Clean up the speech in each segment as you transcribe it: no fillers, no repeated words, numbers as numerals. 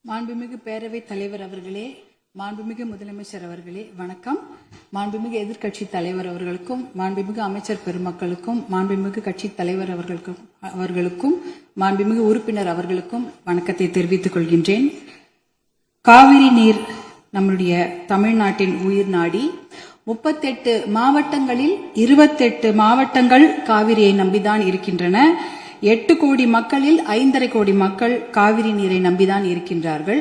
மாண்புமிகு பேரவைத் தலைவர் அவர்களே, மாண்புமிகு முதலமைச்சர் அவர்களே வணக்கம். மாண்புமிகு எதிர்க்கட்சி தலைவர் அவர்களுக்கும், மாண்புமிகு அமைச்சர் பெருமக்களுக்கும், மாண்புமிகு கட்சி தலைவர் அவர்களுக்கும், மாண்புமிகு உறுப்பினர் அவர்களுக்கும் வணக்கத்தை தெரிவித்துக் கொள்கின்றேன். காவிரி நீர் நம்முடைய தமிழ்நாட்டின் உயிர் நாடி. 38 மாவட்டங்களில் 28 மாவட்டங்கள் காவிரியை நம்பிதான் இருக்கின்றன. 8 கோடி மக்களில் 5.5 கோடி மக்கள் காவிரி நீரை நம்பிதான் இருக்கின்றார்கள்.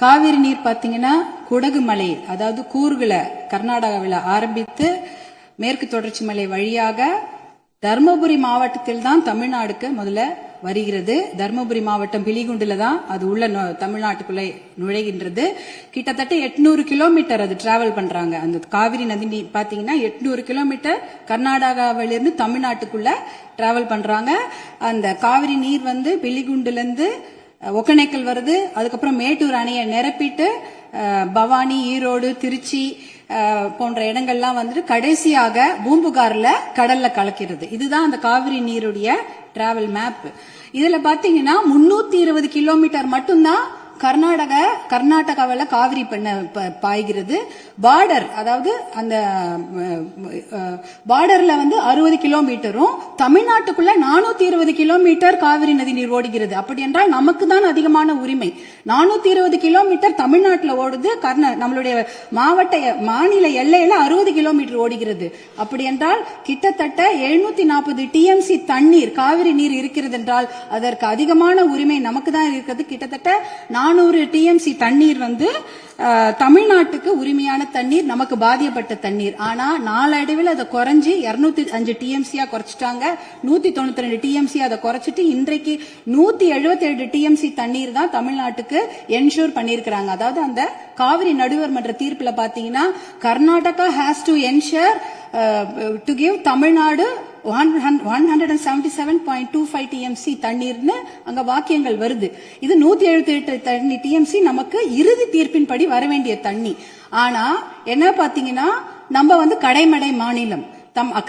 காவிரி நீர் பாத்தீங்கன்னா குடகு மலை, அதாவது கூர்குல கர்நாடகாவில் ஆரம்பித்து மேற்கு தொடர்ச்சி மலை வழியாக தர்மபுரி மாவட்டத்தில் தான் தமிழ்நாடுக்கு முதல்ல வருகிறது. தர்மபுரி மாவட்டம் பிலிகுண்டுல தான் அது உள்ள தமிழ்நாட்டுக்குள்ள நுழைகின்றது. கிட்டத்தட்ட 800 கிலோமீட்டர் அது டிராவல் பண்றாங்க. அந்த காவிரி நதி பாத்தீங்கன்னா 800 கிலோமீட்டர் கர்நாடகாவிலிருந்து தமிழ்நாட்டுக்குள்ள டிராவல் பண்றாங்க. அந்த காவிரி நீர் பிலிகுண்டுல இருந்து ஒகேனக்கல் வருது. அதுக்கப்புறம் மேட்டூர் அணையை நிரப்பிட்டு பவானி, ஈரோடு, திருச்சி போன்ற இடங்கள்லாம் கடைசியாக பூம்புகார்ல கடல்ல கலக்கிறது. இதுதான் அந்த காவிரி நீருடைய டிராவல் மேப். இதுல பாத்தீங்கன்னா 320 கிலோமீட்டர் மட்டும்தான் கர்நாடகாவில் காவிரி பாய்கிறது. பார்டர், அதாவது அந்த பார்டர்ல 60 கிலோமீட்டரும் தமிழ்நாட்டுக்குள்ள 420 கிலோமீட்டர் காவிரி நதி நீர் ஓடுகிறது. அப்படி என்றால் நமக்கு தான் அதிகமான உரிமை. 420 கிலோமீட்டர் தமிழ்நாட்டில் ஓடுது, நம்மளுடைய மாநில எல்லையில 60 கிலோமீட்டர் ஓடுகிறது. அப்படி என்றால் கிட்டத்தட்ட 740 டிஎம்சி தண்ணீர், காவிரி நீர் இருக்கிறது என்றால் அதற்கு அதிகமான உரிமை நமக்கு தான் இருக்கிறது. கிட்டத்தட்ட 400 டிஎம்சி தண்ணீர் தமிழ்நாட்டுக்கு உரிமையான தண்ணீர், நமக்கு பாதிக்கப்பட்ட தண்ணீர். ஆனா நாளடைவில் அதை குறைஞ்சி 205 டிஎம்சியா குறைச்சிட்டாங்க. 192 டிஎம்சி அதை குறைச்சிட்டு இன்றைக்கு 177 டிஎம்சி தண்ணீர் தான் தமிழ்நாட்டுக்கு என்ஷூர் பண்ணிருக்கிறாங்க. அதாவது அந்த காவிரி நடுவர் மன்ற தீர்ப்புல பாத்தீங்கன்னா Karnataka has to ensure to give Tamil Nadu 177.25 TMC தண்ணீர்னு அங்க வாக்கியங்கள் வருது. இது 178 டிஎம்சி நமக்கு இறுதி தீர்ப்பின்படி வர வேண்டிய தண்ணி. ஆனா என்ன பாத்தீங்கன்னா நம்ம கடைமடை மாநிலம்,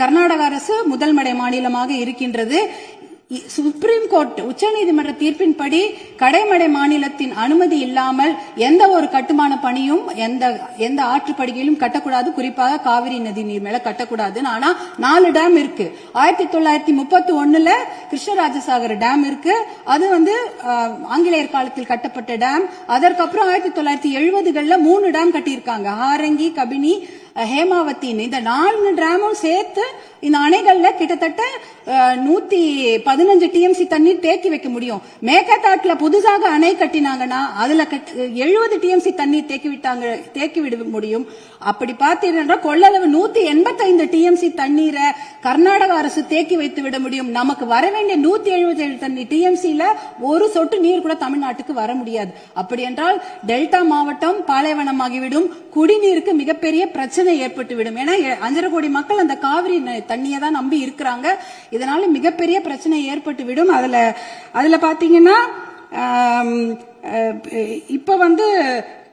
கர்நாடக அரசு முதல்மடை மாநிலமாக இருக்கின்றது. சுப்ரீம் கோர்ட் உச்சநீதிமன்ற தீர்ப்பின்படி கடைமடை மாநிலத்தின் அனுமதி இல்லாமல் எந்த ஒரு கட்டுமான பணியும் எந்த ஆற்றுப்படுகையிலும் கட்டக்கூடாது. குறிப்பாக காவிரி நதி நீர் மேல கட்டக்கூடாது. ஆனா 4 டேம் இருக்கு. 1931 கிருஷ்ணராஜசாகர் டேம் இருக்கு. அது ஆங்கிலேயர் காலத்தில் கட்டப்பட்ட டேம். அதற்கப்புறம் 1970களில் 3 டேம் கட்டியிருக்காங்க. ஹாரங்கி, கபினி, ஹேமாவதி. இந்த 4 டேமும் சேர்த்து இந்த அணைகள்ல கிட்டத்தட்ட 115 டிஎம்சி தண்ணீர் தேக்கி வைக்க முடியும். மேகதாட்டுல புதுசாக அணை கட்டினாங்கன்னா அதுல 70 டிஎம்சி தண்ணீர் தேக்கி விட முடியும். அப்படி பார்த்தீங்கன்னா கொள்ளளவு 185 டிஎம்சி தண்ணீரை கர்நாடக அரசு தேக்கி வைத்து விட முடியும். நமக்கு வர வேண்டிய 177 டிஎம்சில ஒரு சொட்டு நீர் கூட தமிழ்நாட்டுக்கு வர முடியாது. அப்படி என்றால் டெல்டா மாவட்டம் பாலைவனமாகிவிடும். குடிநீருக்கு மிகப்பெரிய பிரச்சனை ஏற்பட்டுவிடும். ஏன்னா 5.5 கோடி மக்கள் அந்த காவிரி தண்ணியை தான் நம்பி இருக்கிறாங்க. இதனால மிகப்பெரிய பிரச்சனை ஏற்பட்டுவிடும். அதுல பாத்தீங்கன்னா இப்ப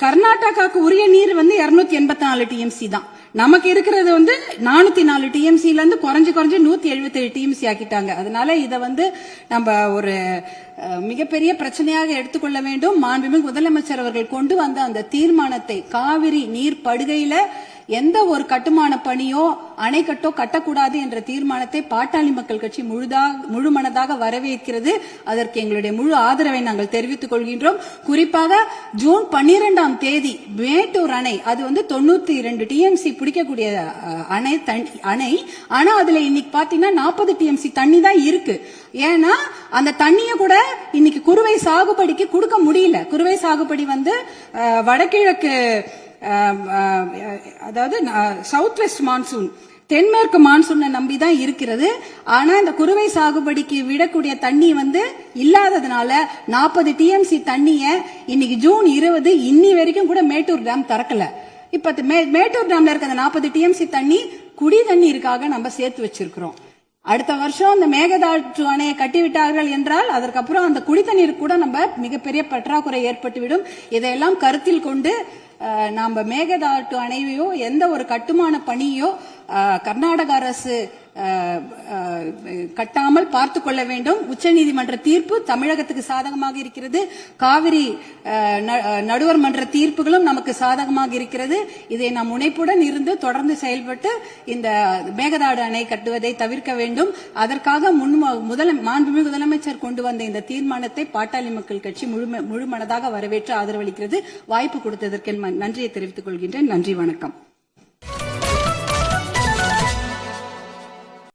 கர்நாடகாவுக்கு உரிய நீர் 284 டிஎம்சி தான். நமக்கு இருக்கிறது 404 டிஎம்சில இருந்து குறைஞ்சு 177 டிஎம்சி ஆக்கிட்டாங்க. அதனால இத நம்ம ஒரு மிகப்பெரிய பிரச்சனையாக எடுத்துக்கொள்ள வேண்டும். மாண்புமிகு முதலமைச்சர் அவர்கள் கொண்டு வந்த அந்த தீர்மானத்தை, காவிரி நீர் படுகையில எந்த ஒரு கட்டுமான பணியோ அணைக்கட்டோ கட்டக்கூடாது என்ற தீர்மானத்தை பாட்டாளி மக்கள் கட்சி முழுமனதாக வரவேற்கிறது. அதற்கு எங்களுடைய முழு ஆதரவை நாங்கள் தெரிவித்துக் கொள்கின்றோம். குறிப்பாக ஜூன் 12ஆம் தேதி மேட்டூர் அணை, அது 92 டிஎம்சி பிடிக்கக்கூடிய அணை. ஆனா அதுல இன்னைக்கு பாத்தீங்கன்னா 40 டிஎம்சி தண்ணி தான் இருக்கு. ஏன்னா அந்த தண்ணிய கூட இன்னைக்கு குறுவை சாகுபடிக்கு கொடுக்க முடியல. குறுவை சாகுபடி வடகிழக்கு, அதாவது சவுத் வெஸ்ட் மான்சூன், தென்மேற்கு மான்சூனை நம்பிதான் இருக்கிறது. ஆனா இந்த குறுவை சாகுபடிக்கு விடக்கூடிய தண்ணி இல்லாததுனால 40 டிஎம்சி தண்ணிய இன்னைக்கு ஜூன் 20 இன்னி வரைக்கும் கூட மேட்டூர் டேம் திறக்கல. இப்ப மேட்டூர் டேம்ல இருக்க அந்த 40 டிஎம்சி தண்ணி குடி தண்ணீருக்காக நம்ம சேர்த்து வச்சிருக்கிறோம். அடுத்த வருஷம் அந்த மேகதாட்டு அணையை கட்டிவிட்டார்கள் என்றால் அதற்கப்புறம் அந்த குடித்தண்ணீர் கூட நம்ம மிகப்பெரிய பற்றாக்குறை ஏற்பட்டுவிடும். இதையெல்லாம் கருத்தில் கொண்டு நாம மேகதாட்டு அணையோ எந்த ஒரு கட்டுமான பணியோ கர்நாடக அரசு கட்டாமல் பார்த்து கொள்ள வேண்டும். உச்சநீதிமன்ற தீர்ப்பு தமிழகத்துக்கு சாதகமாக இருக்கிறது. காவிரி நடுவர் மன்ற தீர்ப்புகளும் நமக்கு சாதகமாக இருக்கிறது. இதை நாம் முனைப்புடன் இருந்து தொடர்ந்து செயல்பட்டு இந்த மேகதாடு அணை கட்டுவதை தவிர்க்க வேண்டும். அதற்காக மாண்புமிகு முதலமைச்சர் கொண்டு வந்த இந்த தீர்மானத்தை பாட்டாளி மக்கள் கட்சி முழு மனதாக வரவேற்று ஆதரவளிக்கிறது. வாய்ப்பு கொடுத்ததற்கு நன்றியை தெரிவித்துக் கொள்கின்றேன். நன்றி, வணக்கம்.